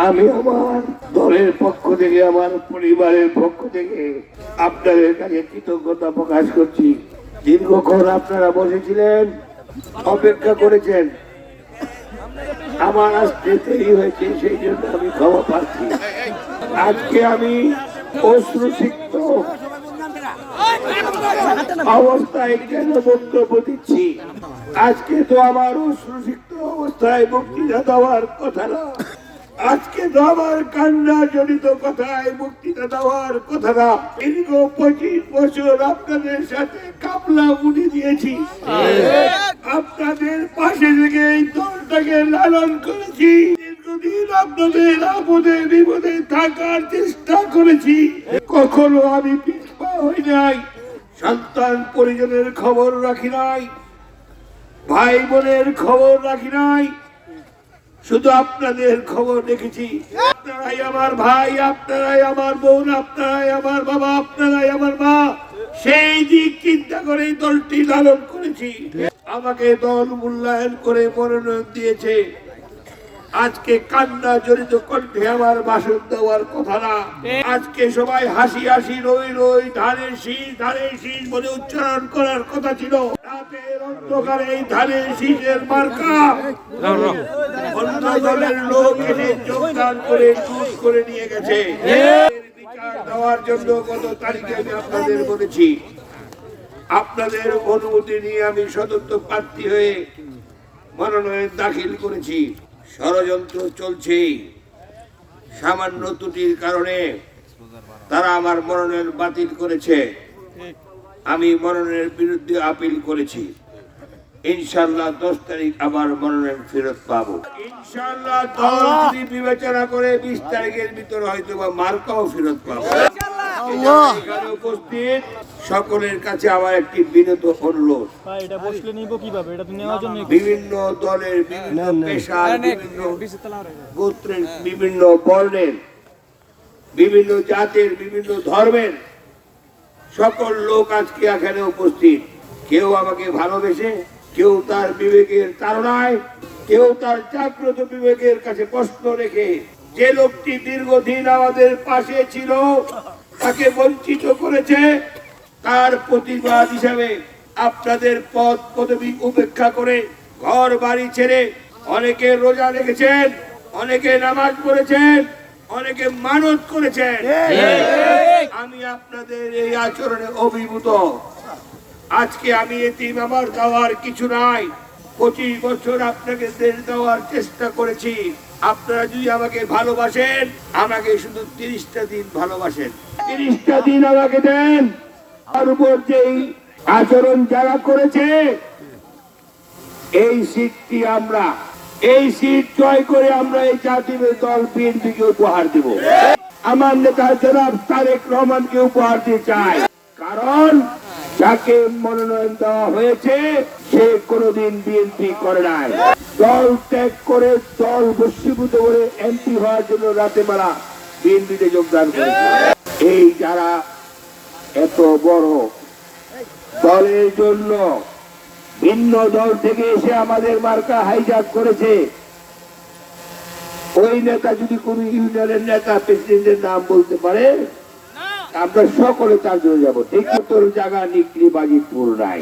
আমি আমার দলের পক্ষ থেকে, আমার পরিবারের পক্ষ থেকে আপনাদের কাছে কৃতজ্ঞতা প্রকাশ করছি। দীর্ঘক্ষণ আপনারা বসেছিলেন, অপেক্ষা করেছেন, আমার আসতে দেরি হয়েছে, সেই জন্য আমি ক্ষমা পাচ্ছি। আজকে আমি অশ্রুসিক্ত অবস্থায় কেন বক্তব্য দিচ্ছি? আজকে তো আমার অশ্রুসিক্ত অবস্থায় বক্তৃতা দেওয়ার কথা না, আজকে তো আমার কান্না জড়িত কথায় বক্তৃতা দেওয়ার কথা না। দীর্ঘ 25 বছর আপনাদের সাথে কামলা মুড়ি দিয়েছি, আপনাদের পাশে থেকে এই দলটাকে লালন করেছি, দীর্ঘদিন আপনাদের আপদে বিপদে থাকার চেষ্টা করেছি। কখনো আমি পিছপা হই নাই, সন্তান পরিজনের খবর রাখি নাই, ভাই বোনের খবর রাখি নাই, শুধু আপনাদের খবর রেখেছি। আপনারাই আমার ভাই, আপনারাই আমার বোন, আপনারাই আমার বাবা, আপনারাই আমার মা। সেই দিক চিন্তা করে দলটি লালন করেছি। আমাকে দল মূল্যায়ন করে মনোনয়ন দিয়েছে। আজকে কান্না জড়িত কণ্ঠে আমার ভাষণ দেওয়ার কথা না। আজকে সবাই হাসি হাসি রই রই ধানের শীষ বলে উচ্চারণ করার কথা ছিল। রাতের অন্ধকারে এই ধানের শীষের মার্কা অন্য দলের লোক এসে যোগদান করে চুপ করে নিয়ে গেছে। বিচার দেওয়ার জন্য গত তারিখে আমি আপনাদের বলেছি, আপনাদের অনুমতি নিয়ে আমি স্বতন্ত্র প্রার্থী হয়ে মনোনয়ন দাখিল করেছি। ষড়যন্ত্র চলছে, সামান্য ত্রুটির কারণে তারা আমার মনোনয়ন বাতিল করেছে। আমি মনোনয়নের বিরুদ্ধে আপিল করেছি। ইনশাআল্লাহ 10 তারিখ আবার মনোনয়ন ফেরত পাবো। ইনশাআল্লাহ দল যদি বিবেচনা করে 20 তারিখের ভিতরে হয়তো বা মার্কাও ফেরত পাবো। এখানে উপস্থিত সকলের কাছে আমার একটি বিনীত অনুরোধ, বিভিন্ন দলের, বিভিন্ন পেশার, বিভিন্ন গোত্রের, বিভিন্ন বর্ণের, বিভিন্ন জাতের, বিভিন্ন ধর্মের সকল লোক আজকে এখানে উপস্থিত। কেউ আমাকে ভালোবেসে, কেউ তার বিবেকের তাড়নায়, কেউ তার জাগ্রত বিবেকের কাছে প্রশ্ন রেখে যে লোকটি দীর্ঘদিন আমাদের পাশে ছিল তাকে বঞ্চিত করেছে, তার প্রতিবাদ হিসাবে আপনাদের পদ পদবি উপেক্ষা করে ঘর বাড়ি ছেড়ে অনেকে রোজা রেখেছেন, অনেকে নামাজ পড়েছেন, অনেকে মানত করেছেন। আমি আপনাদের এই আচরণে অভিভূত। আজকে আমি এতিম, আমার দেওয়ার কিছু নাই। 25 বছর আপনাকে দেশ দেওয়ার চেষ্টা করেছি। আপনারা যদি আমাকে ভালোবাসেন, আমাকে শুধু 30টা দিন ভালোবাসেন, 30টা দিন আমাকে দেন। তার উপর যেই আচরণ যারা করেছে, এই সিটটি আমরা, এই সিট জয় করে আমরা এই জাতীয় দল বিএনপিকে উপহার দেব। আমার নেতা জনাব তারেক রহমানকে উপহার দিতে চাই, কারণ যাকে মনোনয়ন দেওয়া হয়েছে সে কোনোদিন বিএনপি করে নাই। দল ত্যাগ করে, দল বশীভূত করে এমপি হওয়ার জন্য রাতে বেলা বিএনপিতে যোগদান করেছে। এই যারা এত বড় দলের জন্য ভিন্ন দল থেকে এসে আমাদের মার্কা হাইজ্যাক করেছে, ওই নেতা যদি কোন ইউনিয়নের নেতা প্রেসিডেন্টের নাম বলতে পারে, আমরা সকলে তার জন্য যাবো। ঠিক তোর জায়গা নিকলি বাজিতপুর নাই।